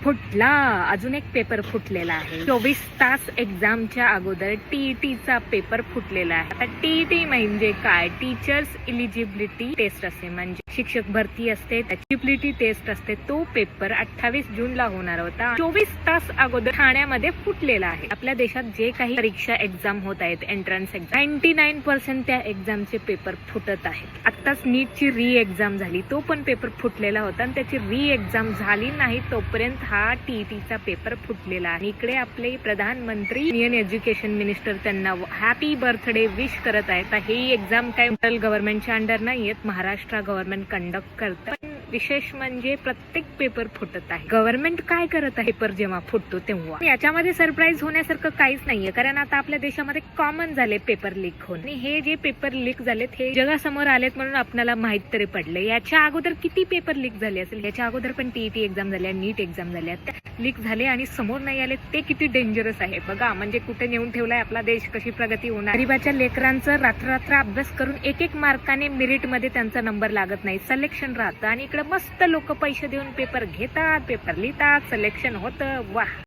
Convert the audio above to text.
फुटला, अजून एक पेपर फुटलेला आहे. 24 तास एक्झामच्या अगोदर टीईटीचा पेपर फुटलेला आहे. आता टीईटी म्हणजे काय? टीचर्स इलिजिबिलिटी टेस्ट असते, म्हणजे शिक्षक भरती असते, एलिजिबिलिटी टेस्ट असते. तो पेपर 28 जूनला होणार होता. 24 तास अगोदर ठाण्यामध्ये फुटलेला आहे. आपल्या देशात जे काही परीक्षा एक्झाम होत आहेत, एंट्रन्स एक्झाम, 99% त्या एक्झामचे पेपर फुटत आहेत. आताच नीटची री एक्झाम झाली, तो पण पेपर फुटलेला होता आणि त्याची री एक्झाम झाली नाही तोपर्यंत हा टीईटीचा पेपर फुटलेला आहे. इकडे आपले प्रधानमंत्री इंडियन एज्युकेशन मिनिस्टर त्यांना हॅपी बर्थडे विश करत आहेत. ही एक्झाम काय सेंट्रल गव्हर्नमेंटच्या अंडर नाहीयेत, महाराष्ट्र गव्हर्नमेंट कंडक्ट करतं. पण विशेष म्हणजे प्रत्येक पेपर फुटत आहे. गव्हर्नमेंट काय करत आहे पेपर जेव्हा फुटतो तेव्हा? याच्यामध्ये सरप्राईज होण्यासारखं काहीच नाहीये, कारण आता आपल्या देशामध्ये कॉमन झाले पेपर लीक होणे. आणि हे जे पेपर लीक झालेत हे जगासमोर आलेत म्हणून आपल्याला माहित तरी पडले. याच्या अगोदर किती पेपर लीक झाले असेल? याच्या अगोदर पण टीईटी एक्झाम झाल्या, नीट एक्झाम झाल्या, लीक झाले आणि समोर नाही आले. ते किती डेंजरस आहे बघा. म्हणजे कुठे नेऊन ठेवलाय आपला देश, कशी प्रगती होणार. गरीबाच्या लेकरांचं रात्र अभ्यास करून एक मार्काने मेरिट मध्ये त्यांचा नंबर लागत नाही, सिलेक्शन राहतं. आणि इकडे मस्त लोक पैसे देऊन पेपर घेतात, पेपर लिहितात, सिलेक्शन होतं. वाह.